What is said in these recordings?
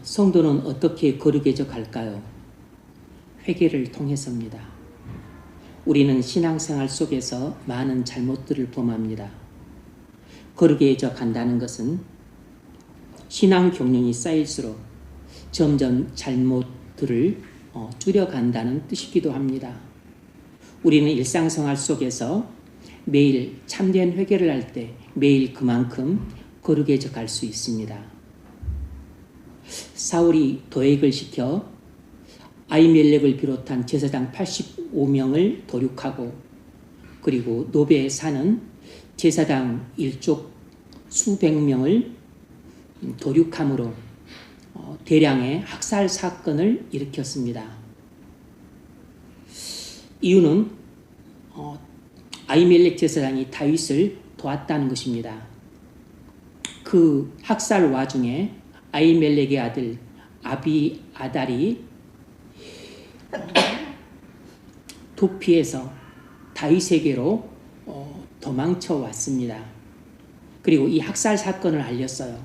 성도는 어떻게 거룩해져 갈까요? 회개를 통해서입니다. 우리는 신앙생활 속에서 많은 잘못들을 범합니다. 거룩해져 간다는 것은 신앙 경륜이 쌓일수록 점점 잘못들을 줄여간다는 뜻이기도 합니다. 우리는 일상생활 속에서 매일 참된 회개를 할 때 매일 그만큼 거룩해져 갈 수 있습니다. 사울이 도액을 시켜 아히멜렉을 비롯한 제사장 85명을 도륙하고 그리고 노베에 사는 제사장 일족 수백 명을 도륙함으로 대량의 학살 사건을 일으켰습니다. 이유는 아히멜렉 제사장이 다윗을 도왔다는 것입니다. 그 학살 와중에 아히멜렉의 아들 아비아달이 도피해서 다윗에게로 도망쳐 왔습니다. 그리고 이 학살 사건을 알렸어요.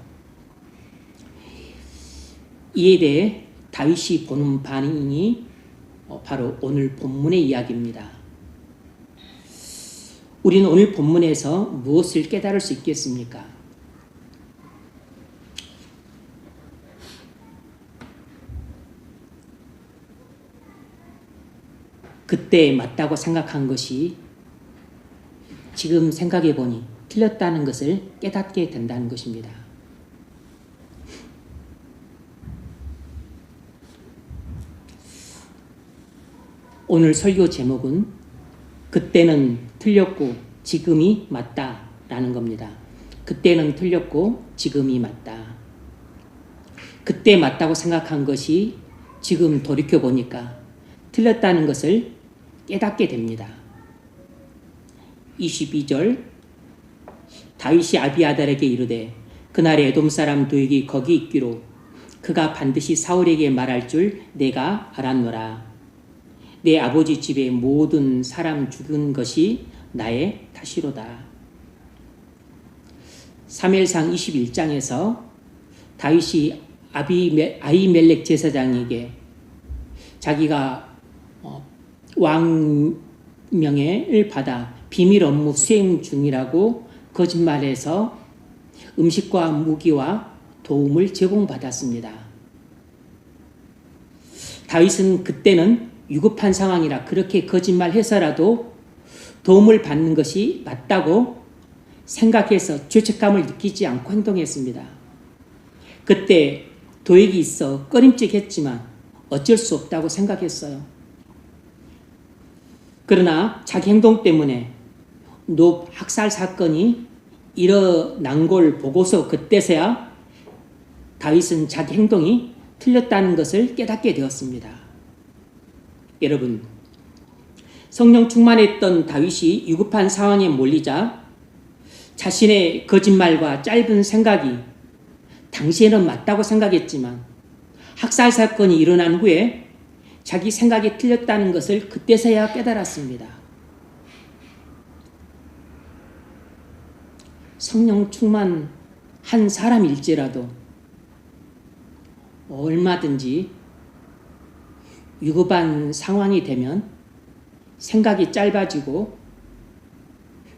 이에 대해 다윗이 보는 반응이 바로 오늘 본문의 이야기입니다. 우리는 오늘 본문에서 무엇을 깨달을 수 있겠습니까? 그때 맞다고 생각한 것이 지금 생각해 보니 틀렸다는 것을 깨닫게 된다는 것입니다. 오늘 설교 제목은 그때는 틀렸고 지금이 맞다라는 겁니다. 그때는 틀렸고 지금이 맞다. 그때 맞다고 생각한 것이 지금 돌이켜 보니까 틀렸다는 것을 깨닫게 됩니다. 22절 다윗이 아비아달에게 이르되 그날에 에돔 사람 도액이 거기 있기로 그가 반드시 사울에게 말할 줄 내가 알았노라. 내 아버지 집의 모든 사람 죽은 것이 나의 탓이로다. 사무엘상 21장에서 다윗이 아히멜렉 제사장에게 자기가 왕명예를 받아 비밀 업무 수행 중이라고 거짓말해서 음식과 무기와 도움을 제공받았습니다. 다윗은 그때는 위급한 상황이라 그렇게 거짓말해서라도 도움을 받는 것이 맞다고 생각해서 죄책감을 느끼지 않고 행동했습니다. 그때 도액이 있어 꺼림칙했지만 어쩔 수 없다고 생각했어요. 그러나 자기 행동 때문에 노 학살 사건이 일어난 걸 보고서 그때서야 다윗은 자기 행동이 틀렸다는 것을 깨닫게 되었습니다. 여러분, 성령 충만했던 다윗이 위급한 상황에 몰리자 자신의 거짓말과 짧은 생각이 당시에는 맞다고 생각했지만 학살 사건이 일어난 후에 자기 생각이 틀렸다는 것을 그때서야 깨달았습니다. 성령 충만한 사람일지라도 얼마든지 위급한 상황이 되면 생각이 짧아지고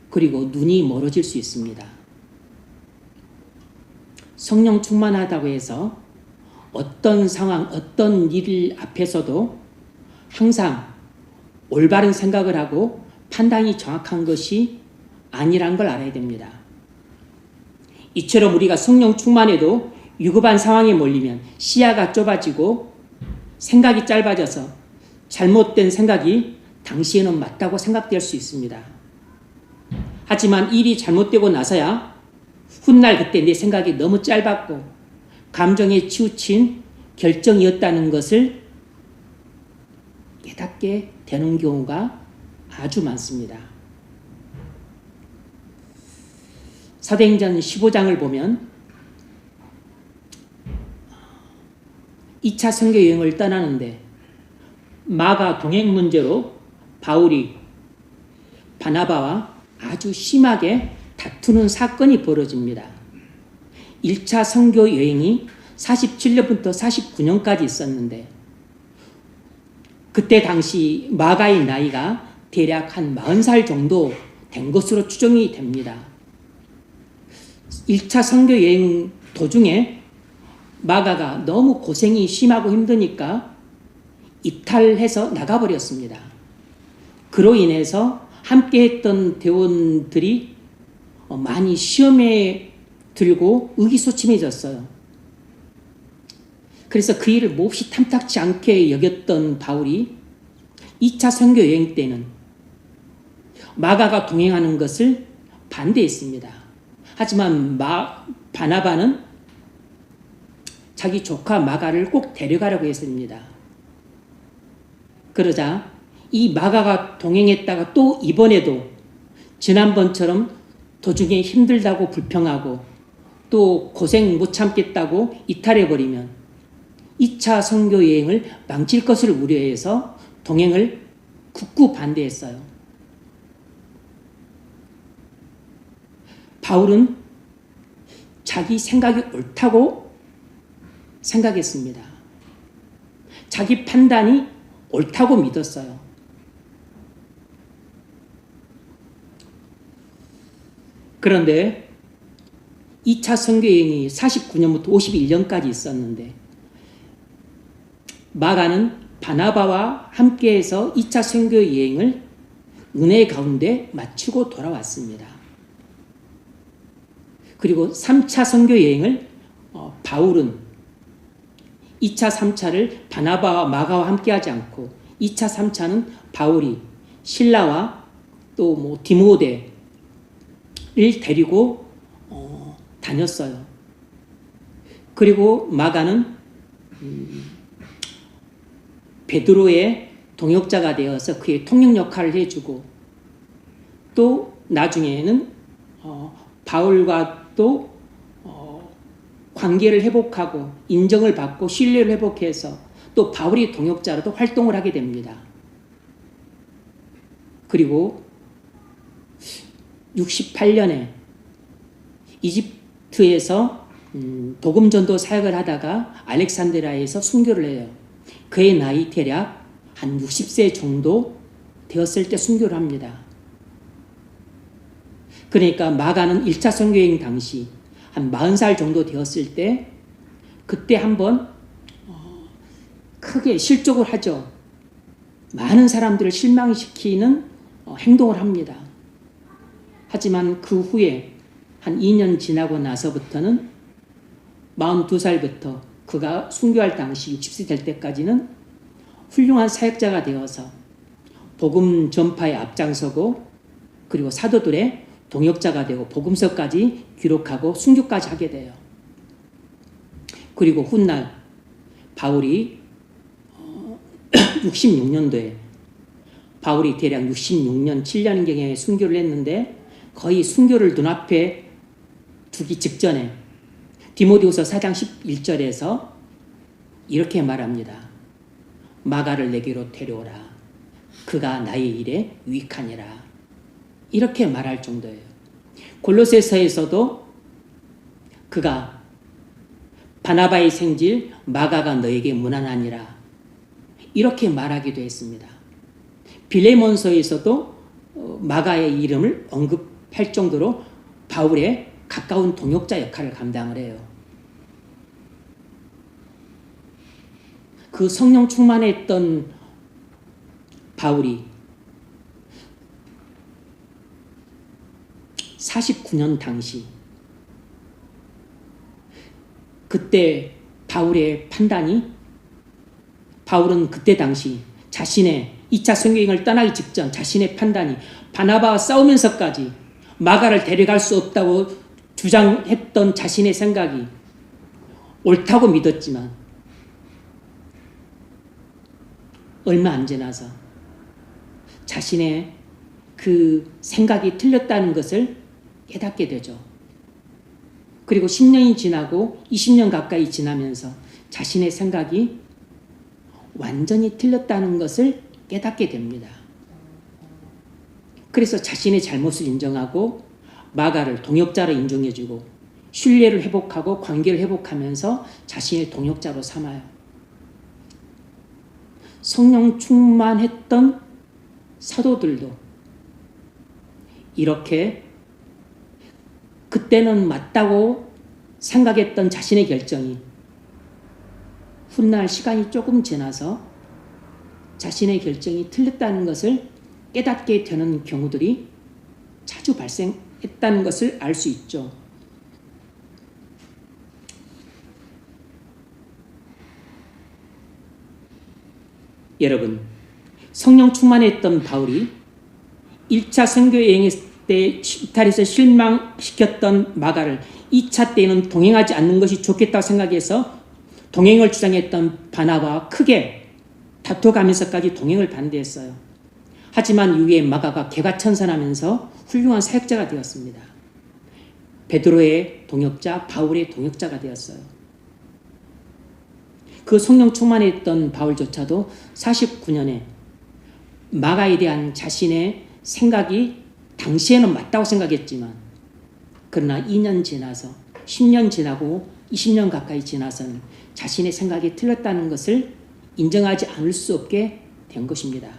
그리고 눈이 멀어질 수 있습니다. 성령 충만하다고 해서 어떤 상황, 어떤 일 앞에서도 항상 올바른 생각을 하고 판단이 정확한 것이 아니란 걸 알아야 됩니다. 이처럼 우리가 성령 충만해도 위급한 상황에 몰리면 시야가 좁아지고 생각이 짧아져서 잘못된 생각이 당시에는 맞다고 생각될 수 있습니다. 하지만 일이 잘못되고 나서야 훗날 그때 내 생각이 너무 짧았고 감정에 치우친 결정이었다는 것을 깨닫게 되는 경우가 아주 많습니다. 사도행전 15장을 보면 2차 선교 여행을 떠나는데 마가 동행 문제로 바울이 바나바와 아주 심하게 다투는 사건이 벌어집니다. 1차 선교 여행이 47년부터 49년까지 있었는데 그때 당시 마가의 나이가 대략 한 40살 정도 된 것으로 추정이 됩니다. 1차 선교 여행 도중에 마가가 너무 고생이 심하고 힘드니까 이탈해서 나가버렸습니다. 그로 인해서 함께했던 대원들이 많이 시험에 들고 의기소침해졌어요. 그래서 그 일을 몹시 탐탁치 않게 여겼던 바울이 2차 선교 여행 때는 마가가 동행하는 것을 반대했습니다. 하지만 바나바는 자기 조카 마가를 꼭 데려가려고 했습니다. 그러자 이 마가가 동행했다가 또 이번에도 지난번처럼 도중에 힘들다고 불평하고 또 고생 못 참겠다고 이탈해버리면 2차 선교 여행을 망칠 것을 우려해서 동행을 극구 반대했어요. 바울은 자기 생각이 옳다고 생각했습니다. 자기 판단이 옳다고 믿었어요. 그런데 2차 선교여행이 49년부터 51년까지 있었는데 마가는 바나바와 함께해서 2차 선교여행을 은혜 가운데 마치고 돌아왔습니다. 그리고 3차 선교여행을 바울은 2차, 3차를 바나바와 마가와 함께하지 않고 2차, 3차는 바울이 실라와 또 디모데를 데리고 다녔어요. 그리고 마가는 베드로의 동역자가 되어서 그의 통역 역할을 해주고 또 나중에는 바울과 또 관계를 회복하고 인정을 받고 신뢰를 회복해서 또 바울이 동역자로도 활동을 하게 됩니다. 그리고 68년에 이집트에서 복음전도 사역을 하다가 알렉산드리아에서 순교를 해요. 그의 나이 대략 한 60세 정도 되었을 때 순교를 합니다. 그러니까 마가는 1차 선교여행 당시 한 40살 정도 되었을 때 그때 한번 크게 실족을 하죠. 많은 사람들을 실망시키는 행동을 합니다. 하지만 그 후에 한 2년 지나고 나서부터는 42살부터 그가 순교할 당시 60세 될 때까지는 훌륭한 사역자가 되어서 복음 전파에 앞장서고 그리고 사도들의 동역자가 되고 복음서까지 기록하고 순교까지 하게 돼요. 그리고 훗날 바울이 66년도에 바울이 대략 66년 7년경에 순교를 했는데 거의 순교를 눈앞에 두기 직전에 디모데후서 4장 11절에서 이렇게 말합니다. 마가를 내게로 데려오라. 그가 나의 일에 유익하니라. 이렇게 말할 정도예요. 골로새서에서도 그가 바나바의 생질 마가가 너에게 무난하니라. 이렇게 말하기도 했습니다. 빌레몬서에서도 마가의 이름을 언급할 정도로 바울의 가까운 동역자 역할을 감당을 해요. 그 성령 충만했던 바울이 49년 당시 그때 바울의 판단이 바울은 그때 당시 자신의 2차 선교여행을 떠나기 직전 자신의 판단이 바나바와 싸우면서까지 마가를 데려갈 수 없다고 주장했던 자신의 생각이 옳다고 믿었지만 얼마 안 지나서 자신의 그 생각이 틀렸다는 것을 깨닫게 되죠. 그리고 10년이 지나고 20년 가까이 지나면서 자신의 생각이 완전히 틀렸다는 것을 깨닫게 됩니다. 그래서 자신의 잘못을 인정하고 마가를 동역자로 인정해주고 신뢰를 회복하고 관계를 회복하면서 자신의 동역자로 삼아요. 성령 충만했던 사도들도 이렇게 그때는 맞다고 생각했던 자신의 결정이 훗날 시간이 조금 지나서 자신의 결정이 틀렸다는 것을 깨닫게 되는 경우들이 자주 발생했다는 것을 알 수 있죠. 여러분, 성령 충만했던 바울이 1차 선교 여행 때 이탈리아에서 실망시켰던 마가를 2차 때에는 동행하지 않는 것이 좋겠다고 생각해서 동행을 주장했던 바나바와 크게 다퉈가면서까지 동행을 반대했어요. 하지만 이후에 마가가 개과천선하면서 훌륭한 사역자가 되었습니다. 베드로의 동역자, 바울의 동역자가 되었어요. 그 성령 충만했던 바울조차도 49년에 마가에 대한 자신의 생각이 당시에는 맞다고 생각했지만 그러나 2년 지나서 10년 지나고 20년 가까이 지나서는 자신의 생각이 틀렸다는 것을 인정하지 않을 수 없게 된 것입니다.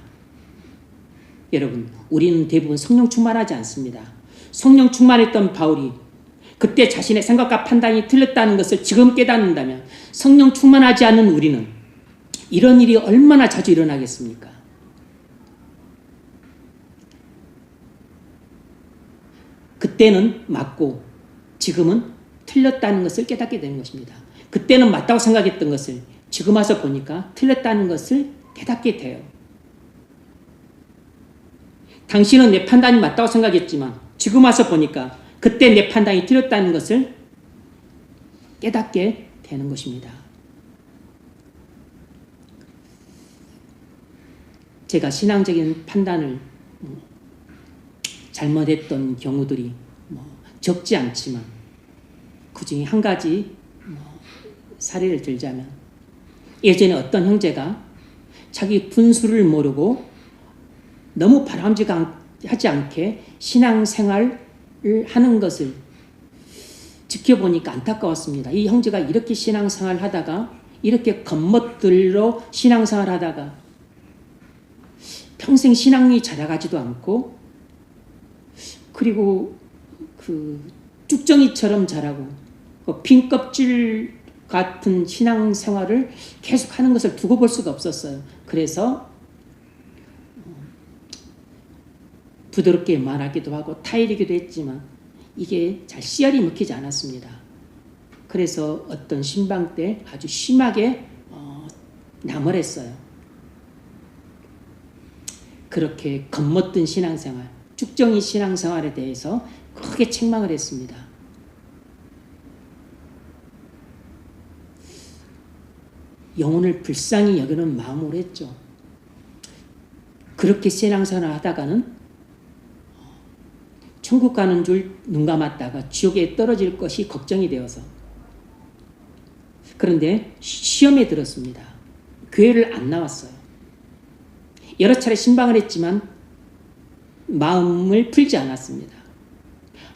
여러분, 우리는 대부분 성령 충만하지 않습니다. 성령 충만했던 바울이 그때 자신의 생각과 판단이 틀렸다는 것을 지금 깨닫는다면 성령 충만하지 않은 우리는 이런 일이 얼마나 자주 일어나겠습니까? 그때는 맞고 지금은 틀렸다는 것을 깨닫게 되는 것입니다. 그때는 맞다고 생각했던 것을 지금 와서 보니까 틀렸다는 것을 깨닫게 돼요. 당신은 내 판단이 맞다고 생각했지만 지금 와서 보니까 그때 내 판단이 틀렸다는 것을 깨닫게 되는 것입니다. 제가 신앙적인 판단을 잘못했던 경우들이 적지 않지만 그 중에 한 가지 사례를 들자면 예전에 어떤 형제가 자기 분수를 모르고 너무 바람직하지 않게 신앙생활을 하는 것을 지켜보니까 안타까웠습니다. 이 형제가 이렇게 신앙생활을 하다가 이렇게 겉멋들로 신앙생활을 하다가 평생 신앙이 자라가지도 않고 그리고 그 쭉정이처럼 자라고 빈 껍질 같은 신앙생활을 계속하는 것을 두고 볼 수가 없었어요. 그래서 부드럽게 말하기도 하고 타일이기도 했지만 이게 잘 씨알이 먹히지 않았습니다. 그래서 어떤 신방 때 아주 심하게 나무랬어요. 그렇게 겉멋든 신앙생활, 쭉정이 신앙생활에 대해서 크게 책망을 했습니다. 영혼을 불쌍히 여기는 마음으로 했죠. 그렇게 신앙생활을 하다가는 천국 가는 줄 눈 감았다가 지옥에 떨어질 것이 걱정이 되어서 그런데 시험에 들었습니다. 교회를 안 나왔어요. 여러 차례 신방을 했지만 마음을 풀지 않았습니다.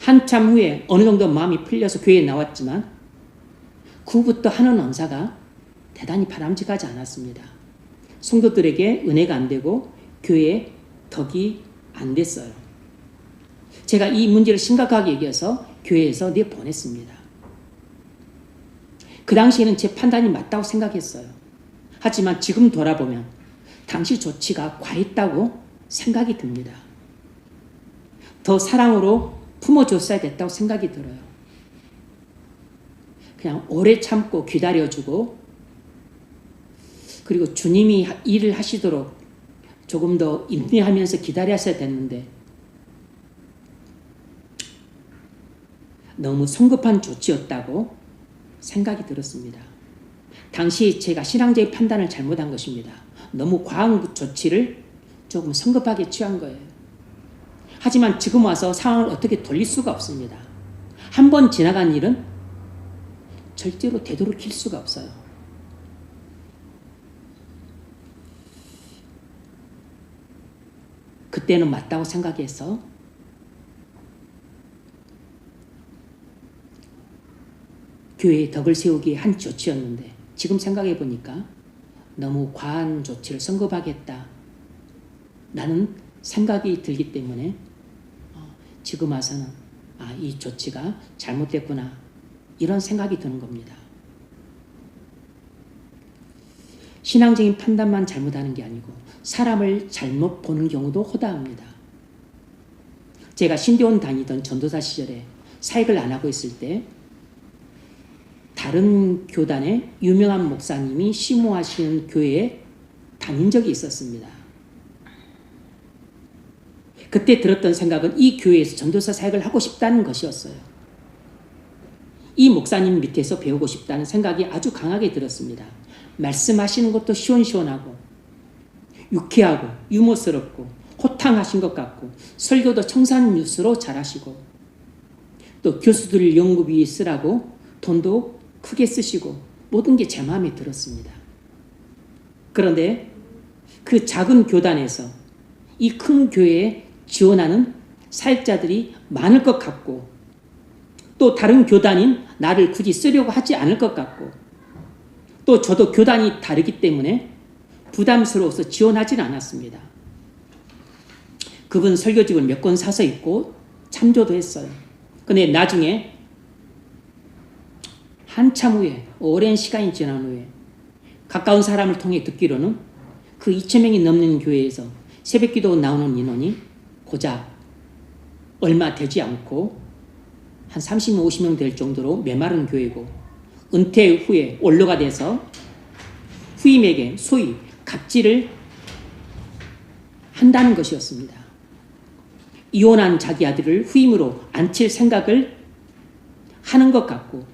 한참 후에 어느 정도 마음이 풀려서 교회에 나왔지만 그 후부터 하는 언사가 대단히 바람직하지 않았습니다. 성도들에게 은혜가 안 되고 교회에 덕이 안 됐어요. 제가 이 문제를 심각하게 여겨서 교회에서 내보냈습니다. 그 당시에는 제 판단이 맞다고 생각했어요. 하지만 지금 돌아보면 당시 조치가 과했다고 생각이 듭니다. 더 사랑으로 품어줬어야 됐다고 생각이 들어요. 그냥 오래 참고 기다려주고 그리고 주님이 일을 하시도록 조금 더 인내하면서 기다렸어야 됐는데 너무 성급한 조치였다고 생각이 들었습니다. 당시 제가 신앙적인 판단을 잘못한 것입니다. 너무 과한 조치를 조금 성급하게 취한 거예요. 하지만 지금 와서 상황을 어떻게 돌릴 수가 없습니다. 한 번 지나간 일은 절대로 되돌이킬 수가 없어요. 그때는 맞다고 생각해서 교회의 덕을 세우기에 한 조치였는데 지금 생각해 보니까 너무 과한 조치를 성급하겠다 라는 생각이 들기 때문에 지금 와서는 이 조치가 잘못됐구나 이런 생각이 드는 겁니다. 신앙적인 판단만 잘못하는 게 아니고 사람을 잘못 보는 경우도 허다합니다. 제가 신대원 다니던 전도사 시절에 사역을 안 하고 있을 때 다른 교단의 유명한 목사님이 심호하시는 교회에 다닌 적이 있었습니다. 그때 들었던 생각은 이 교회에서 전도사 사역을 하고 싶다는 것이었어요. 이 목사님 밑에서 배우고 싶다는 생각이 아주 강하게 들었습니다. 말씀하시는 것도 시원시원하고 유쾌하고 유머스럽고 호탕하신 것 같고 설교도 청산유수로 잘하시고 또 교수들 연구비 쓰라고 돈도 크게 쓰시고 모든 게 제 마음에 들었습니다. 그런데 그 작은 교단에서 이 큰 교회에 지원하는 사역자들이 많을 것 같고 또 다른 교단인 나를 굳이 쓰려고 하지 않을 것 같고 또 저도 교단이 다르기 때문에 부담스러워서 지원하지는 않았습니다. 그분 설교집을 몇 권 사서 읽고 참조도 했어요. 근데 나중에 한참 후에 오랜 시간이 지난 후에 가까운 사람을 통해 듣기로는 그 2,000명이 넘는 교회에서 새벽기도 나오는 인원이 고작 얼마 되지 않고 한 30명, 50명 될 정도로 메마른 교회고 은퇴 후에 원로가 돼서 후임에게 소위 갑질을 한다는 것이었습니다. 이혼한 자기 아들을 후임으로 앉힐 생각을 하는 것 같고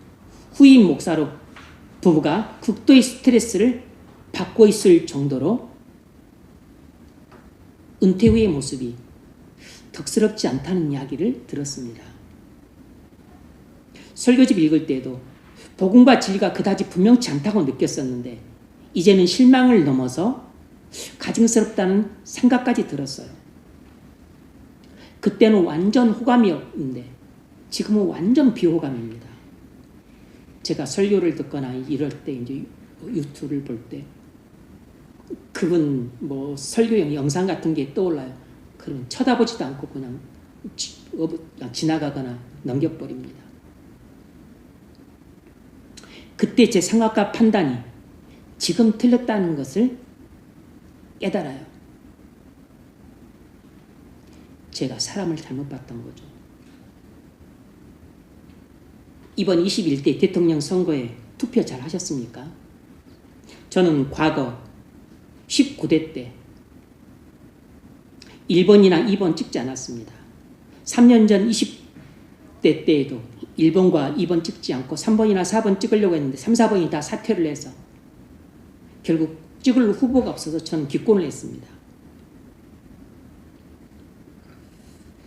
후임 목사로 부부가 극도의 스트레스를 받고 있을 정도로 은퇴 후의 모습이 덕스럽지 않다는 이야기를 들었습니다. 설교집 읽을 때도 복음과 진리가 그다지 분명치 않다고 느꼈었는데 이제는 실망을 넘어서 가증스럽다는 생각까지 들었어요. 그때는 완전 호감이었는데 지금은 완전 비호감입니다. 제가 설교를 듣거나 이럴 때 이제 유튜브를 볼 때 그분 뭐 설교용 영상 같은 게 떠올라요. 그럼 쳐다보지도 않고 그냥 지나가거나 넘겨버립니다. 그때 제 생각과 판단이 지금 틀렸다는 것을 깨달아요. 제가 사람을 잘못 봤던 거죠. 이번 21대 대통령 선거에 투표 잘 하셨습니까? 저는 과거 19대 때 1번이나 2번 찍지 않았습니다. 3년 전 20대 때에도 1번과 2번 찍지 않고 3번이나 4번 찍으려고 했는데 3, 4번이 다 사퇴를 해서 결국 찍을 후보가 없어서 저는 기권을 했습니다.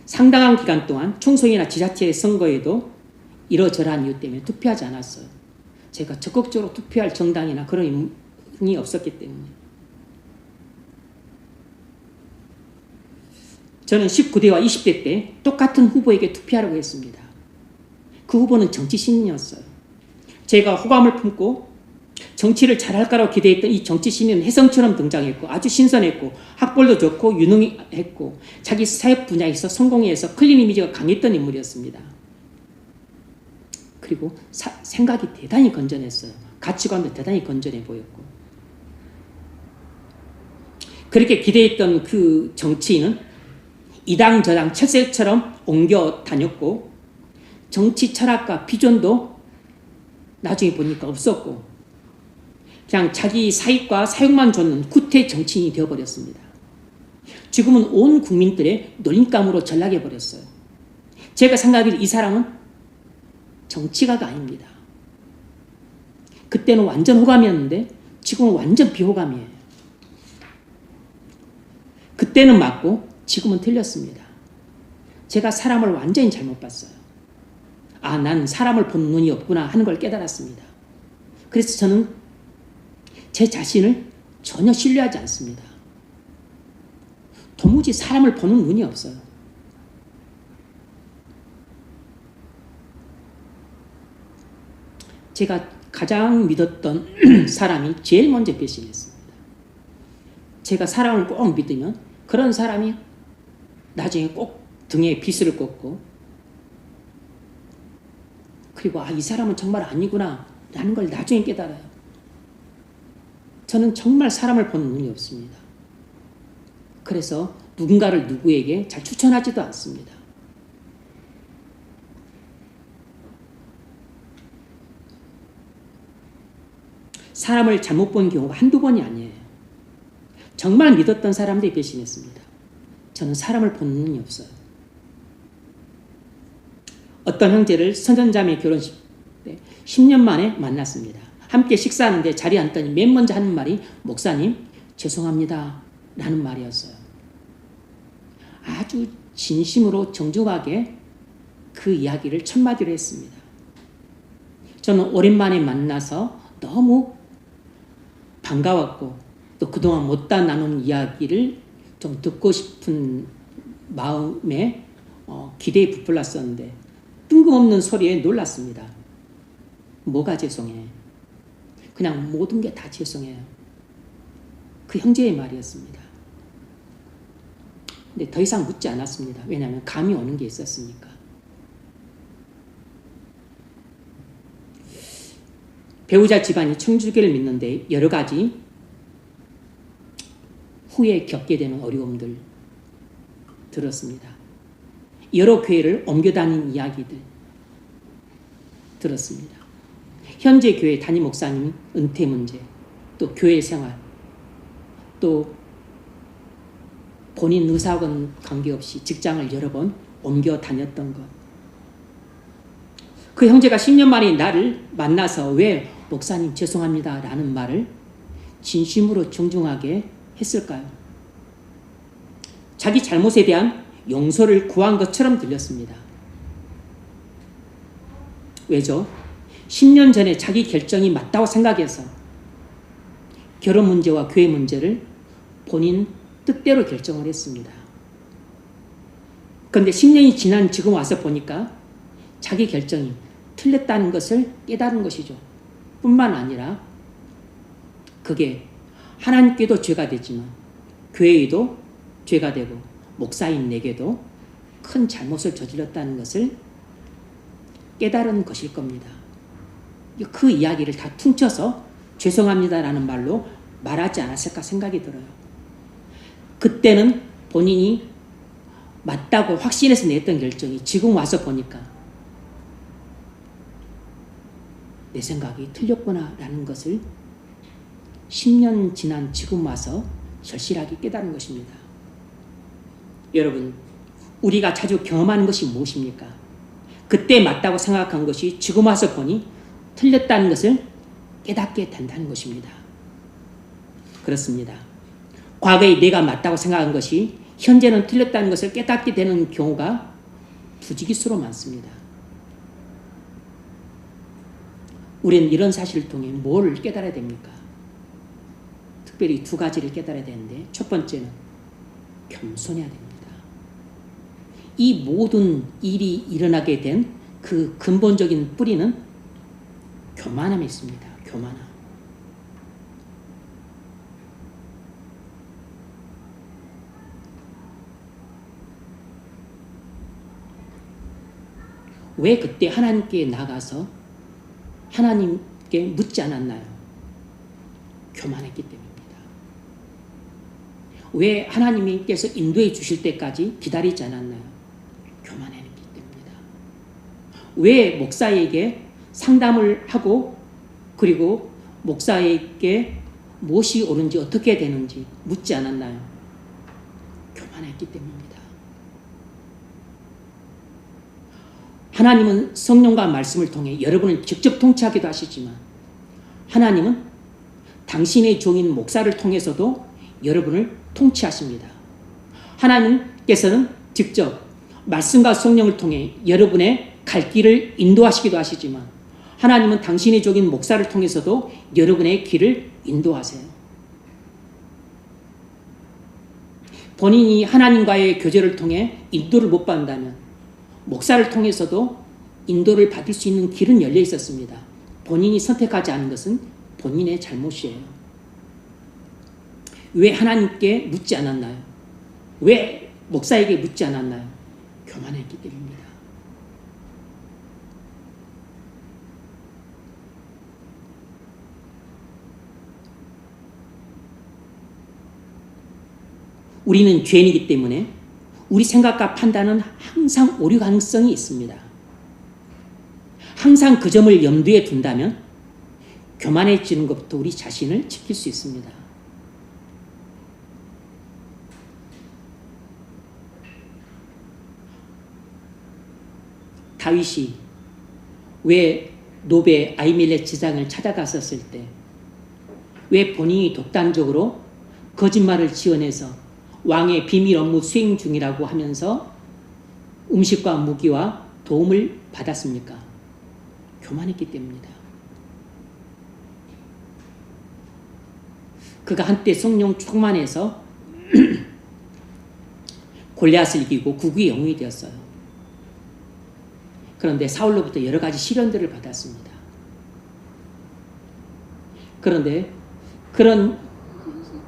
상당한 기간 동안 총선이나 지자체 선거에도 이러저러한 이유 때문에 투표하지 않았어요. 제가 적극적으로 투표할 정당이나 그런 힘이 없었기 때문에. 저는 19대와 20대 때 똑같은 후보에게 투표하려고 했습니다. 그 후보는 정치신이었어요. 제가 호감을 품고 정치를 잘할까라고 기대했던 이 정치신은 혜성처럼 등장했고 아주 신선했고 학벌도 좋고 유능했고 자기 사업 분야에서 성공해서 클린 이미지가 강했던 인물이었습니다. 그리고 생각이 대단히 건전했어요. 가치관도 대단히 건전해 보였고 그렇게 기대했던 그 정치인은 이당 저당 철새처럼 옮겨 다녔고 정치 철학과 비전도 나중에 보니까 없었고 그냥 자기 사익과 사욕만 줬는 구태 정치인이 되어버렸습니다. 지금은 온 국민들의 놀림감으로 전락해버렸어요. 제가 생각하기에 이 사람은 정치가가 아닙니다. 그때는 완전 호감이었는데 지금은 완전 비호감이에요. 그때는 맞고 지금은 틀렸습니다. 제가 사람을 완전히 잘못 봤어요. 난 사람을 보는 눈이 없구나 하는 걸 깨달았습니다. 그래서 저는 제 자신을 전혀 신뢰하지 않습니다. 도무지 사람을 보는 눈이 없어요. 제가 가장 믿었던 사람이 제일 먼저 배신했습니다. 제가 사람을 꼭 믿으면 그런 사람이 나중에 꼭 등에 비수를 꽂고, 그리고 이 사람은 정말 아니구나 라는 걸 나중에 깨달아요. 저는 정말 사람을 보는 눈이 없습니다. 그래서 누군가를 누구에게 잘 추천하지도 않습니다. 사람을 잘못 본 경우가 한두 번이 아니에요. 정말 믿었던 사람들이 배신했습니다. 저는 사람을 보는 눈이 없어요. 어떤 형제를 선전자매 결혼식 때 10년 만에 만났습니다. 함께 식사하는데 자리에 앉더니 맨 먼저 하는 말이 목사님 죄송합니다 라는 말이었어요. 아주 진심으로 정중하게 그 이야기를 첫마디로 했습니다. 저는 오랜만에 만나서 너무 반가웠고 또 그동안 못다 나눈 이야기를 좀 듣고 싶은 마음에 기대에 부풀었었는데 뜬금없는 소리에 놀랐습니다. 뭐가 죄송해? 그냥 모든 게 다 죄송해요. 그 형제의 말이었습니다. 근데 더 이상 묻지 않았습니다. 왜냐하면 감이 오는 게 있었으니까. 배우자 집안이 천주교를 믿는데 여러 가지 후에 겪게 되는 어려움들 들었습니다. 여러 교회를 옮겨 다닌 이야기들 들었습니다. 현재 교회 담임 목사님 은퇴 문제, 또 교회 생활, 또 본인 의사하고는 관계없이 직장을 여러 번 옮겨 다녔던 것. 그 형제가 10년 만에 나를 만나서 왜 목사님 죄송합니다 라는 말을 진심으로 정중하게 했을까요? 자기 잘못에 대한 용서를 구한 것처럼 들렸습니다. 왜죠? 10년 전에 자기 결정이 맞다고 생각해서 결혼 문제와 교회 문제를 본인 뜻대로 결정을 했습니다. 그런데 10년이 지난 지금 와서 보니까 자기 결정이 틀렸다는 것을 깨달은 것이죠. 뿐만 아니라 그게 하나님께도 죄가 되지만 교회에도 죄가 되고 목사인 내게도 큰 잘못을 저질렀다는 것을 깨달은 것일 겁니다. 그 이야기를 다 퉁쳐서 죄송합니다라는 말로 말하지 않았을까 생각이 들어요. 그때는 본인이 맞다고 확신해서 냈던 결정이 지금 와서 보니까 내 생각이 틀렸구나라는 것을 10년 지난 지금 와서 절실하게 깨달은 것입니다. 여러분, 우리가 자주 경험하는 것이 무엇입니까? 그때 맞다고 생각한 것이 지금 와서 보니 틀렸다는 것을 깨닫게 된다는 것입니다. 그렇습니다. 과거에 내가 맞다고 생각한 것이 현재는 틀렸다는 것을 깨닫게 되는 경우가 부지기수로 많습니다. 우리는 이런 사실을 통해 뭘 깨달아야 됩니까? 특별히 두 가지를 깨달아야 되는데, 첫 번째는 겸손해야 됩니다. 이 모든 일이 일어나게 된 그 근본적인 뿌리는 교만함에 있습니다. 교만함. 왜 그때 하나님께 나가서 하나님께 묻지 않았나요? 교만했기 때문입니다. 왜 하나님께서 인도해 주실 때까지 기다리지 않았나요? 교만했기 때문입니다. 왜 목사에게 상담을 하고 그리고 목사에게 무엇이 옳은지 어떻게 되는지 묻지 않았나요? 교만했기 때문입니다. 하나님은 성령과 말씀을 통해 여러분을 직접 통치하기도 하시지만 하나님은 당신의 종인 목사를 통해서도 여러분을 통치하십니다. 하나님께서는 직접 말씀과 성령을 통해 여러분의 갈 길을 인도하시기도 하시지만 하나님은 당신의 종인 목사를 통해서도 여러분의 길을 인도하세요. 본인이 하나님과의 교제를 통해 인도를 못 받는다면 목사를 통해서도 인도를 받을 수 있는 길은 열려 있었습니다. 본인이 선택하지 않은 것은 본인의 잘못이에요. 왜 하나님께 묻지 않았나요? 왜 목사에게 묻지 않았나요? 교만했기 때문입니다. 우리는 죄인이기 때문에 우리 생각과 판단은 항상 오류 가능성이 있습니다. 항상 그 점을 염두에 둔다면 교만해지는 것부터 우리 자신을 지킬 수 있습니다. 다윗이 왜 노베 아히멜렉 지장을 찾아갔었을 때 왜 본인이 독단적으로 거짓말을 지어내서 왕의 비밀 업무 수행 중이라고 하면서 음식과 무기와 도움을 받았습니까? 교만했기 때문입니다. 그가 한때 성령 충만해서 골리앗을 이기고 국위의 영웅이 되었어요. 그런데 사울로부터 여러 가지 시련들을 받았습니다. 그런데 그런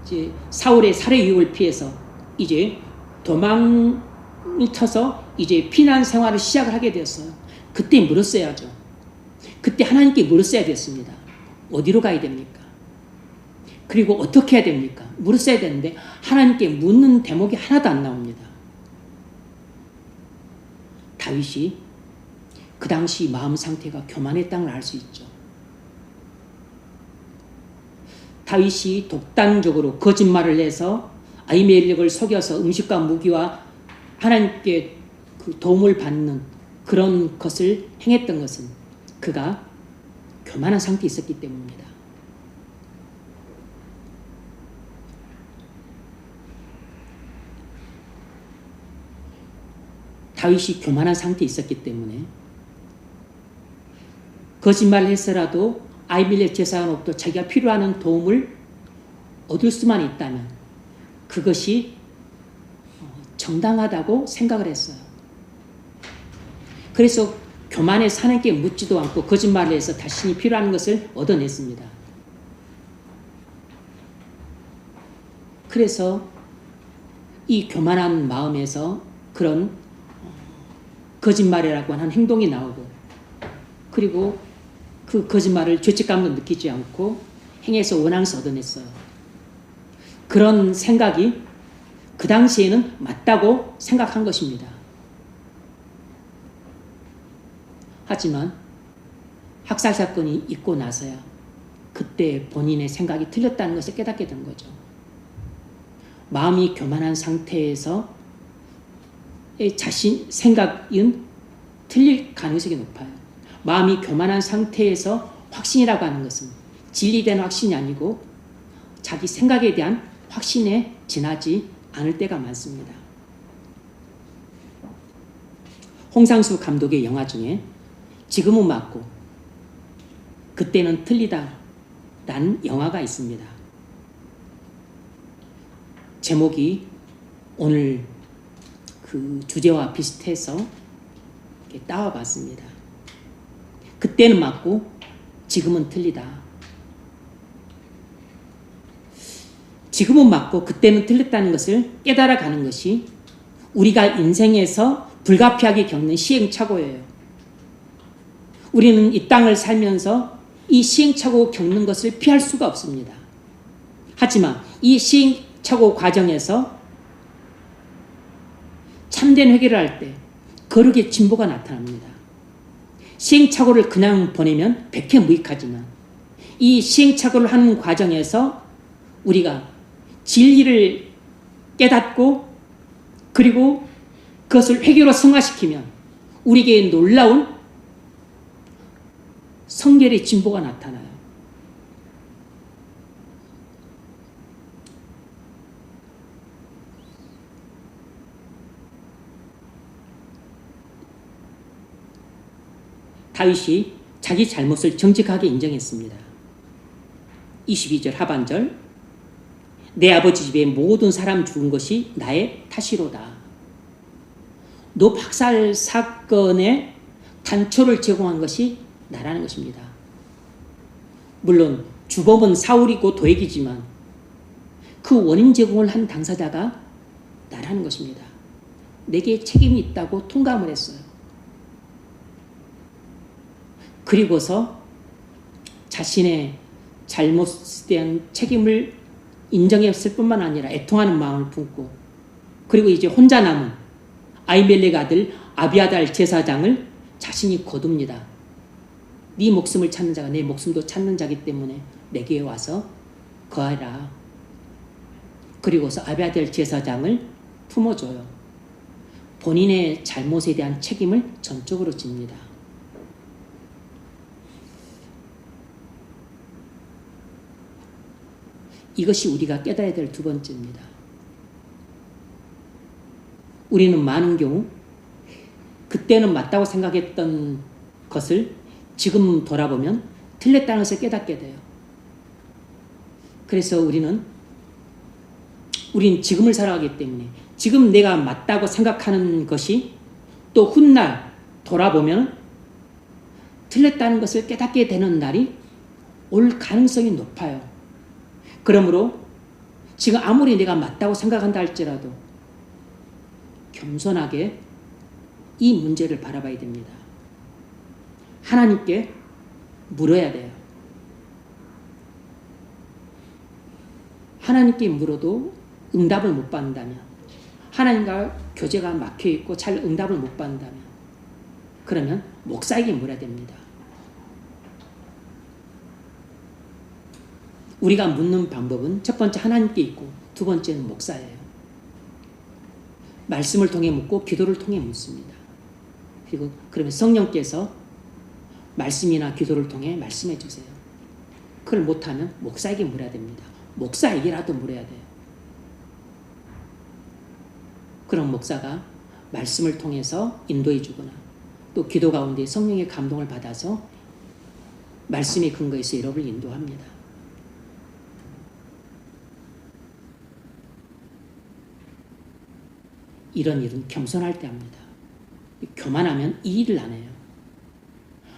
이제 사울의 살해 유혹을 피해서 이제 도망을 쳐서 이제 피난 생활을 시작을 하게 되었어요. 그때 물었어야죠. 그때 하나님께 물었어야 됐습니다. 어디로 가야 됩니까? 그리고 어떻게 해야 됩니까? 물었어야 되는데 하나님께 묻는 대목이 하나도 안 나옵니다. 다윗이 그 당시 마음 상태가 교만했다는 걸 알 수 있죠. 다윗이 독단적으로 거짓말을 해서 아히멜렉을 속여서 음식과 무기와 하나님께 그 도움을 받는 그런 것을 행했던 것은 그가 교만한 상태에 있었기 때문입니다. 다윗이 교만한 상태에 있었기 때문에 거짓말을 해서라도 아히멜렉 제사장으로부터 자기가 필요한 도움을 얻을 수만 있다면 그것이 정당하다고 생각을 했어요. 그래서 교만해서 하나님께 묻지도 않고 거짓말을 해서 자신이 필요한 것을 얻어냈습니다. 그래서 이 교만한 마음에서 그런 거짓말이라고 하는 행동이 나오고 그리고 그 거짓말을 죄책감도 느끼지 않고 행해서 원앙에서 얻어냈어요. 그런 생각이 그 당시에는 맞다고 생각한 것입니다. 하지만 학살 사건이 있고 나서야 그때 본인의 생각이 틀렸다는 것을 깨닫게 된 거죠. 마음이 교만한 상태에서 자신 생각은 틀릴 가능성이 높아요. 마음이 교만한 상태에서 확신이라고 하는 것은 진리에 대한 확신이 아니고 자기 생각에 대한 확신에 지나지 않을 때가 많습니다. 홍상수 감독의 영화 중에 지금은 맞고 그때는 틀리다 라는 영화가 있습니다. 제목이 오늘 그 주제와 비슷해서 이렇게 따와봤습니다. 그때는 맞고 지금은 틀리다. 지금은 맞고 그때는 틀렸다는 것을 깨달아가는 것이 우리가 인생에서 불가피하게 겪는 시행착오예요. 우리는 이 땅을 살면서 이 시행착오 겪는 것을 피할 수가 없습니다. 하지만 이 시행착오 과정에서 참된 회개를 할 때 거룩의 진보가 나타납니다. 시행착오를 그냥 보내면 백해무익하지만 이 시행착오를 하는 과정에서 우리가 진리를 깨닫고 그리고 그것을 회개로 승화시키면 우리에게 놀라운 성결의 진보가 나타나요. 다윗이 자기 잘못을 정직하게 인정했습니다. 22절 하반절 내 아버지 집에 모든 사람 죽은 것이 나의 탓이로다. 노 학살 사건에 단초를 제공한 것이 나라는 것입니다. 물론 주범은 사울이고 도액이지만 그 원인 제공을 한 당사자가 나라는 것입니다. 내게 책임이 있다고 통감을 했어요. 그리고서 자신의 잘못에 대한 책임을 인정했을 뿐만 아니라 애통하는 마음을 품고, 그리고 이제 혼자 남은 아히멜렉 아들 아비아달 제사장을 자신이 거둡니다. 네 목숨을 찾는 자가 내 목숨도 찾는 자기 때문에 내게 와서 거하라. 그리고서 아비아달 제사장을 품어줘요. 본인의 잘못에 대한 책임을 전적으로 집니다. 이것이 우리가 깨달아야 될 두 번째입니다. 우리는 많은 경우 그때는 맞다고 생각했던 것을 지금 돌아보면 틀렸다는 것을 깨닫게 돼요. 그래서 우리는 지금을 살아가기 때문에 지금 내가 맞다고 생각하는 것이 또 훗날 돌아보면 틀렸다는 것을 깨닫게 되는 날이 올 가능성이 높아요. 그러므로 지금 아무리 내가 맞다고 생각한다 할지라도 겸손하게 이 문제를 바라봐야 됩니다. 하나님께 물어야 돼요. 하나님께 물어도 응답을 못 받는다면, 하나님과 교제가 막혀있고 잘 응답을 못 받는다면, 그러면 목사에게 물어야 됩니다. 우리가 묻는 방법은 첫 번째 하나님께 있고 두 번째는 목사예요. 말씀을 통해 묻고 기도를 통해 묻습니다. 그리고 그러면 성령께서 말씀이나 기도를 통해 말씀해 주세요. 그걸 못하면 목사에게 물어야 됩니다. 목사에게라도 물어야 돼요. 그럼 목사가 말씀을 통해서 인도해 주거나 또 기도 가운데 성령의 감동을 받아서 말씀의 근거에서 여러분을 인도합니다. 이런 일은 겸손할 때 합니다. 교만하면 이 일을 안 해요.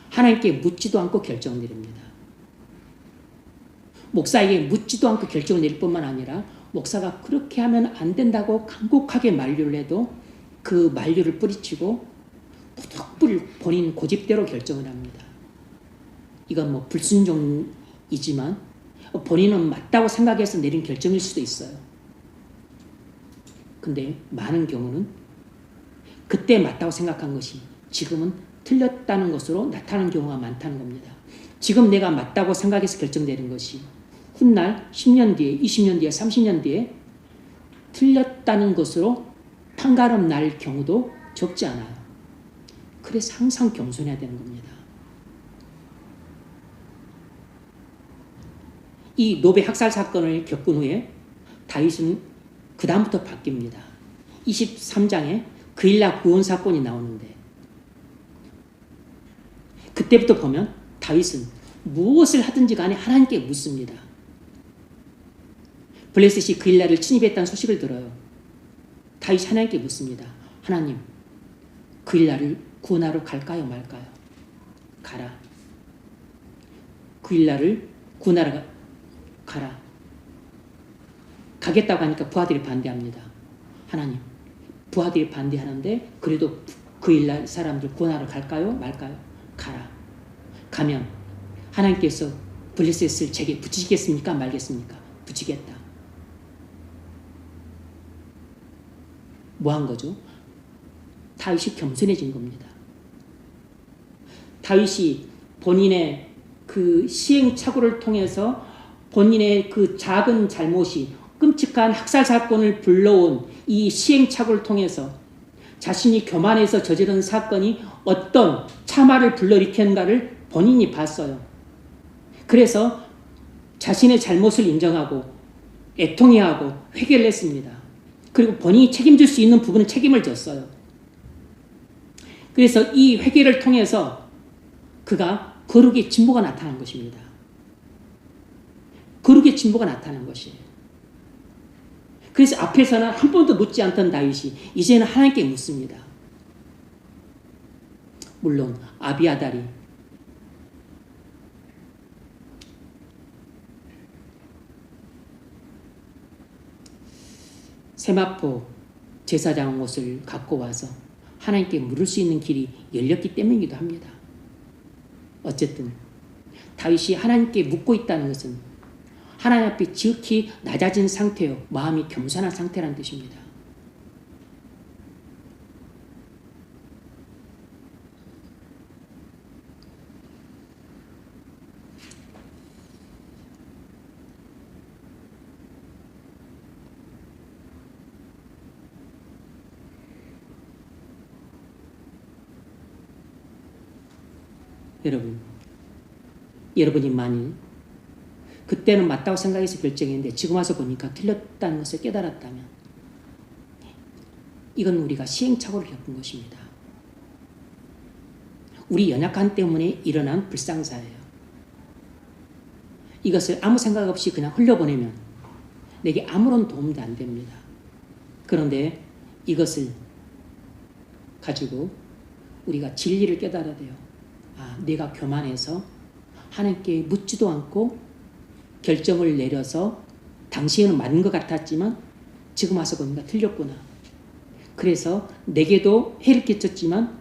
하나님께 묻지도 않고 결정 내립니다. 목사에게 묻지도 않고 결정을 내릴 뿐만 아니라 목사가 그렇게 하면 안 된다고 간곡하게 만류를 해도 그 만류를 뿌리치고 푸득 본인 고집대로 결정을 합니다. 이건 뭐 불순종이지만 본인은 맞다고 생각해서 내린 결정일 수도 있어요. 근데 많은 경우는 그때 맞다고 생각한 것이 지금은 틀렸다는 것으로 나타나는 경우가 많다는 겁니다. 지금 내가 맞다고 생각해서 결정되는 것이 훗날 10년 뒤에, 20년 뒤에, 30년 뒤에 틀렸다는 것으로 판가름 날 경우도 적지 않아요. 그래서 항상 겸손해야 되는 겁니다. 이 노베 학살 사건을 겪은 후에 다윗은 그 다음부터 바뀝니다. 23장에 그일라 구원 사건이 나오는데 그때부터 보면 다윗은 무엇을 하든지 간에 하나님께 묻습니다. 블레셋이 그일라를 침입했다는 소식을 들어요. 다윗이 하나님께 묻습니다. 하나님, 그일라를 구원하러 갈까요 말까요? 가라. 그일라를 구원하러 가라. 가겠다고 하니까 부하들이 반대합니다. 하나님, 부하들이 반대하는데 그래도 그일라 사람들 구원하러 갈까요 말까요? 가라. 가면 하나님께서 블레셋을 제게 붙이시겠습니까 말겠습니까? 붙이겠다. 뭐 한 거죠? 다윗이 겸손해진 겁니다. 다윗이 본인의 그 시행착오를 통해서 본인의 그 작은 잘못이 끔찍한 학살 사건을 불러온 이 시행착오를 통해서 자신이 교만해서 저지른 사건이 어떤 참화를 불러일으켰는가를 본인이 봤어요. 그래서 자신의 잘못을 인정하고 애통해하고 회개를 했습니다. 그리고 본인이 책임질 수 있는 부분은 책임을 졌어요. 그래서 이 회개를 통해서 그가 거룩의 진보가 나타난 것입니다. 거룩의 진보가 나타난 것이에요. 그래서 앞에서는 한 번도 묻지 않던 다윗이 이제는 하나님께 묻습니다. 물론 아비아달이 세마포 제사장 옷을 갖고 와서 하나님께 물을 수 있는 길이 열렸기 때문이기도 합니다. 어쨌든 다윗이 하나님께 묻고 있다는 것은 하나님 앞에 지극히 낮아진 상태요, 마음이 겸손한 상태라는 뜻입니다. 여러분이 만일 그때는 맞다고 생각해서 결정했는데 지금 와서 보니까 틀렸다는 것을 깨달았다면 이건 우리가 시행착오를 겪은 것입니다. 우리 연약함 때문에 일어난 불상사예요. 이것을 아무 생각 없이 그냥 흘려보내면 내게 아무런 도움도 안 됩니다. 그런데 이것을 가지고 우리가 진리를 깨달아야 돼요. 내가 교만해서 하나님께 묻지도 않고 결정을 내려서 당시에는 맞는 것 같았지만 지금 와서 보니까 틀렸구나. 그래서 내게도 해를 끼쳤지만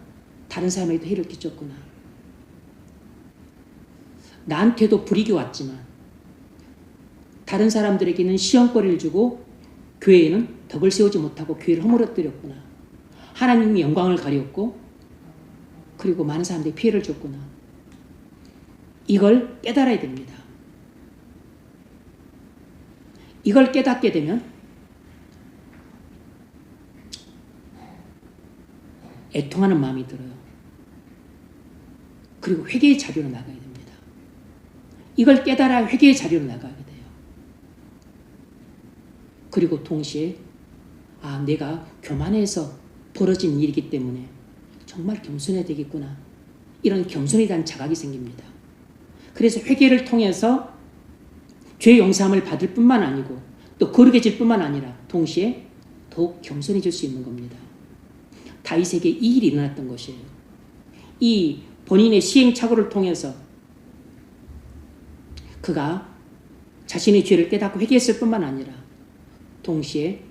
다른 사람에게도 해를 끼쳤구나. 나한테도 불이익이 왔지만 다른 사람들에게는 시험거리를 주고 교회에는 덕을 세우지 못하고 교회를 허물어뜨렸구나. 하나님이 영광을 가렸고 그리고 많은 사람들이 피해를 줬구나. 이걸 깨달아야 됩니다. 이걸 깨닫게 되면 애통하는 마음이 들어요. 그리고 회개의 자리로 나가야 됩니다. 이걸 깨달아야 회개의 자리로 나가게 돼요. 그리고 동시에 내가 교만해서 벌어진 일이기 때문에 정말 겸손해야 되겠구나. 이런 겸손에 대한 자각이 생깁니다. 그래서 회개를 통해서 죄 용서함을 받을 뿐만 아니고 또 거룩해질 뿐만 아니라 동시에 더욱 겸손해질 수 있는 겁니다. 다윗에게 이 일이 일어났던 것이에요. 이 본인의 시행착오를 통해서 그가 자신의 죄를 깨닫고 회개했을 뿐만 아니라 동시에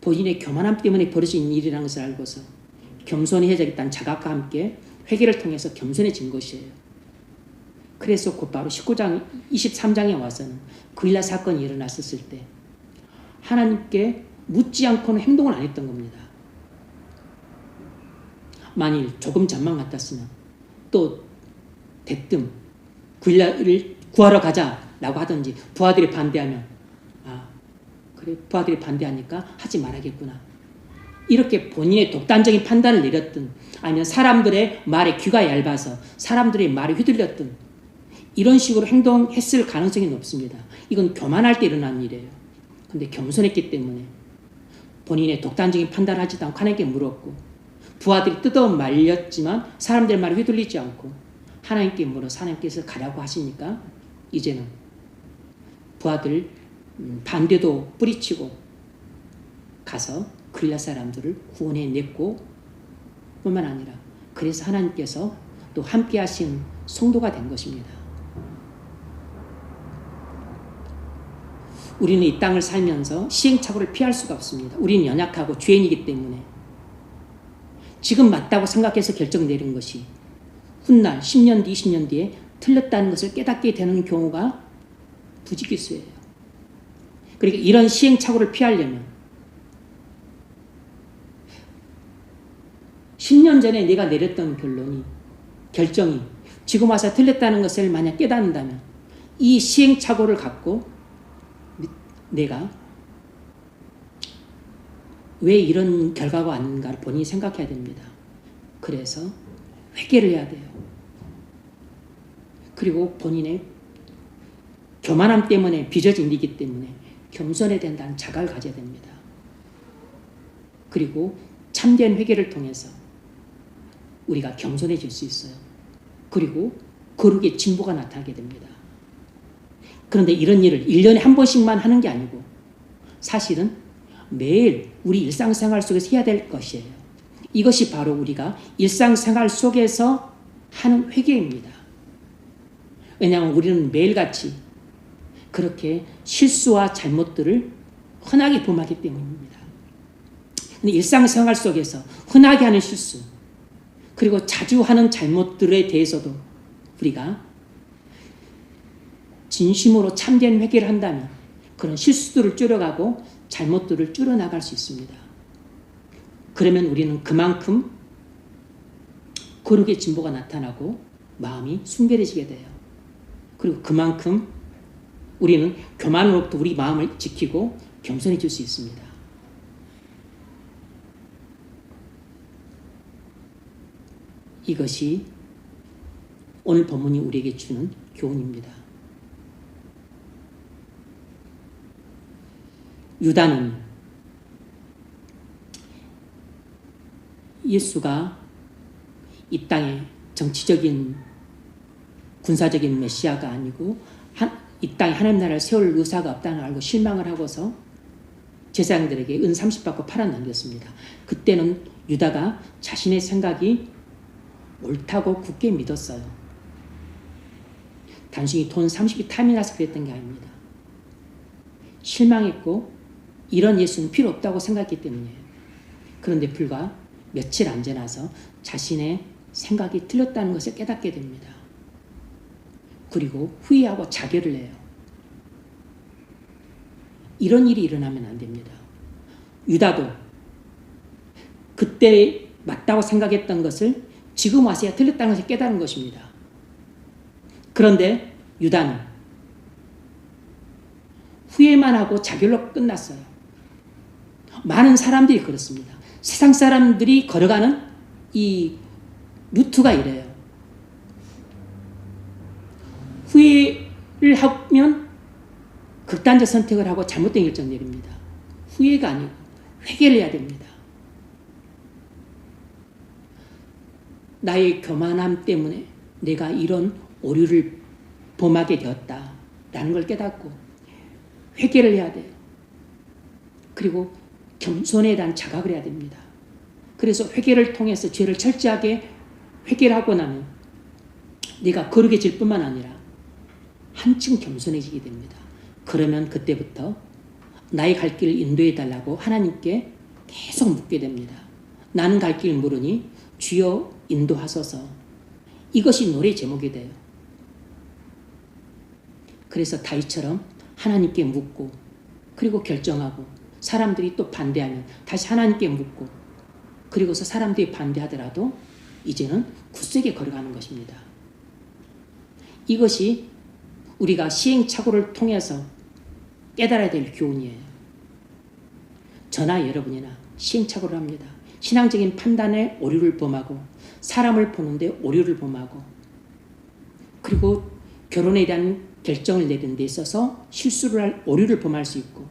본인의 교만함 때문에 벌어진 일이라는 것을 알고서 겸손해야겠다는 자각과 함께 회개를 통해서 겸손해진 것이에요. 그래서 곧바로 19장, 23장에 와서는 그일라 사건이 일어났었을 때 하나님께 묻지 않고는 행동을 안 했던 겁니다. 만일 조금 전만 같았으면 또 대뜸 그일라를 구하러 가자라고 하든지 부하들이 반대하면 그래 부하들이 반대하니까 하지 말아야겠구나. 이렇게 본인의 독단적인 판단을 내렸든 아니면 사람들의 말에 귀가 얇아서 사람들의 말에 휘둘렸든 이런 식으로 행동했을 가능성이 높습니다. 이건 교만할 때 일어난 일이에요. 근데 겸손했기 때문에 본인의 독단적인 판단을 하지도 않고 하나님께 물었고 부하들이 뜯어 말렸지만 사람들 말에 휘둘리지 않고 하나님께 물어서 하나님께서 가라고 하시니까 이제는 부하들 반대도 뿌리치고 가서 그일라 사람들을 구원해냈고 뿐만 아니라 그래서 하나님께서 또 함께 하신 성도가 된 것입니다. 우리는 이 땅을 살면서 시행착오를 피할 수가 없습니다. 우리는 연약하고 죄인이기 때문에 지금 맞다고 생각해서 결정 내린 것이 훗날 10년 뒤, 20년 뒤에 틀렸다는 것을 깨닫게 되는 경우가 부지기수예요. 그러니까 이런 시행착오를 피하려면 10년 전에 내가 내렸던 결정이 지금 와서 틀렸다는 것을 만약 깨닫는다면 이 시행착오를 갖고 내가 왜 이런 결과가 왔는가를 본인이 생각해야 됩니다. 그래서 회개를 해야 돼요. 그리고 본인의 교만함 때문에 빚어진 일이기 때문에 겸손해야 된다는 자각을 가져야 됩니다. 그리고 참된 회개를 통해서 우리가 겸손해질 수 있어요. 그리고 거룩의 진보가 나타나게 됩니다. 그런데 이런 일을 1년에 한 번씩만 하는 게 아니고 사실은 매일 우리 일상생활 속에서 해야 될 것이에요. 이것이 바로 우리가 일상생활 속에서 하는 회개입니다. 왜냐하면 우리는 매일같이 그렇게 실수와 잘못들을 흔하게 범하기 때문입니다. 근데 일상생활 속에서 흔하게 하는 실수, 그리고 자주 하는 잘못들에 대해서도 우리가 진심으로 참된 회개를 한다면 그런 실수들을 줄여가고 잘못들을 줄여나갈 수 있습니다. 그러면 우리는 그만큼 거룩의 진보가 나타나고 마음이 순결해지게 돼요. 그리고 그만큼 우리는 교만으로부터 우리 마음을 지키고 겸손해질 수 있습니다. 이것이 오늘 본문이 우리에게 주는 교훈입니다. 유다는 예수가 이 땅에 정치적인 군사적인 메시아가 아니고 이 땅에 하나님 나라를 세울 의사가 없다는 걸 알고 실망을 하고서 제사장들에게 은 30받고 팔아넘겼습니다. 그때는 유다가 자신의 생각이 옳다고 굳게 믿었어요. 단순히 돈 30이 탐이 나서 그랬던 게 아닙니다. 실망했고 이런 예수는 필요 없다고 생각했기 때문이에요. 그런데 불과 며칠 안 지나서 자신의 생각이 틀렸다는 것을 깨닫게 됩니다. 그리고 후회하고 자결을 해요. 이런 일이 일어나면 안 됩니다. 유다도 그때 맞다고 생각했던 것을 지금 와서야 틀렸다는 것을 깨달은 것입니다. 그런데 유다는 후회만 하고 자결로 끝났어요. 많은 사람들이 그렇습니다. 세상 사람들이 걸어가는 이 루트가 이래요. 후회를 하면 극단적 선택을 하고 잘못된 결정 내립니다. 후회가 아니고 회개를 해야 됩니다. 나의 교만함 때문에 내가 이런 오류를 범하게 되었다라는 걸 깨닫고 회개를 해야 돼요. 그리고 겸손에 대한 자각을 해야 됩니다. 그래서 회개를 통해서 죄를 철저하게 회개를 하고 나면 내가 거룩해질 뿐만 아니라 한층 겸손해지게 됩니다. 그러면 그때부터 나의 갈 길을 인도해 달라고 하나님께 계속 묻게 됩니다. 나는 갈 길을 모르니 주여 인도하소서. 이것이 노래 제목이 돼요. 그래서 다윗처럼 하나님께 묻고 그리고 결정하고 사람들이 또 반대하면 다시 하나님께 묻고 그리고서 사람들이 반대하더라도 이제는 굳세게 걸어가는 것입니다. 이것이 우리가 시행착오를 통해서 깨달아야 될 교훈이에요. 저나 여러분이나 시행착오를 합니다. 신앙적인 판단에 오류를 범하고 사람을 보는데 오류를 범하고 그리고 결혼에 대한 결정을 내리는 데 있어서 실수를 할 오류를 범할 수 있고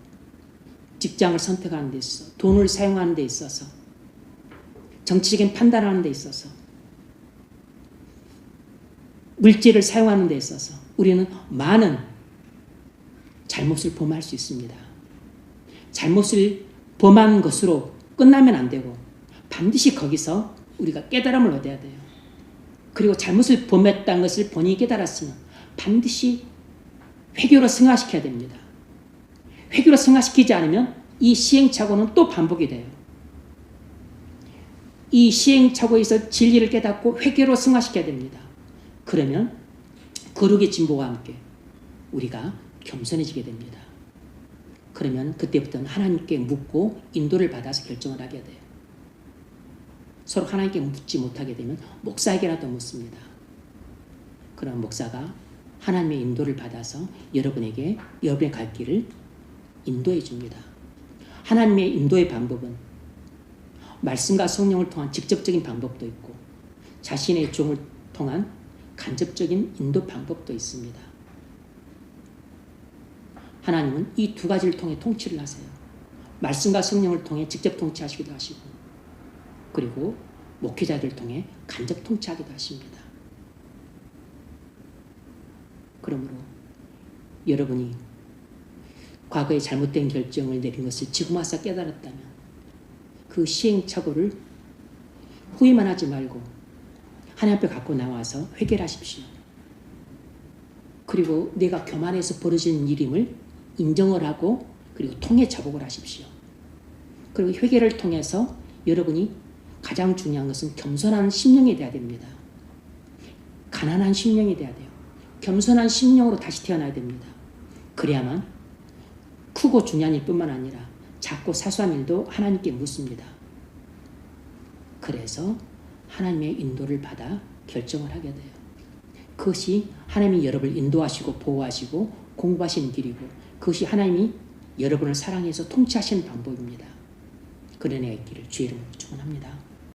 직장을 선택하는 데 있어서 돈을 사용하는 데 있어서 정치적인 판단하는 데 있어서 물질을 사용하는 데 있어서 우리는 많은 잘못을 범할 수 있습니다. 잘못을 범한 것으로 끝나면 안 되고 반드시 거기서 우리가 깨달음을 얻어야 돼요. 그리고 잘못을 범했다는 것을 본인이 깨달았으면 반드시 회개로 승화시켜야 됩니다. 회개로 승화시키지 않으면 이 시행착오는 또 반복이 돼요. 이 시행착오에서 진리를 깨닫고 회개로 승화시켜야 됩니다. 그러면 거룩의 진보와 함께 우리가 겸손해지게 됩니다. 그러면 그때부터는 하나님께 묻고 인도를 받아서 결정을 하게 돼요. 서로 하나님께 묻지 못하게 되면 목사에게라도 묻습니다. 그럼 목사가 하나님의 인도를 받아서 여러분에게 여러분의 갈 길을 인도해 줍니다. 하나님의 인도의 방법은 말씀과 성령을 통한 직접적인 방법도 있고 자신의 종을 통한 간접적인 인도 방법도 있습니다. 하나님은 이 두 가지를 통해 통치를 하세요. 말씀과 성령을 통해 직접 통치하시기도 하시고 그리고 목회자들을 통해 간접 통치하기도 하십니다. 그러므로 여러분이 과거에 잘못된 결정을 내린 것을 지금 와서 깨달았다면 그 시행착오를 후회만 하지 말고 하나님 앞에 갖고 나와서 회개를 하십시오. 그리고 내가 교만해서 벌어진 일임을 인정을 하고 그리고 통해 자복을 하십시오. 그리고 회개를 통해서 여러분이 가장 중요한 것은 겸손한 심령이 되어야 됩니다. 가난한 심령이 되어야 돼요. 겸손한 심령으로 다시 태어나야 됩니다. 그래야만 크고 중요한 일뿐만 아니라 작고 사소한 일도 하나님께 묻습니다. 그래서 하나님의 인도를 받아 결정을 하게 돼요. 그것이 하나님이 여러분을 인도하시고 보호하시고 공부하시는 길이고 그것이 하나님이 여러분을 사랑해서 통치하시는 방법입니다. 그런 은혜가 있기를 주의 이름으로 축원합니다.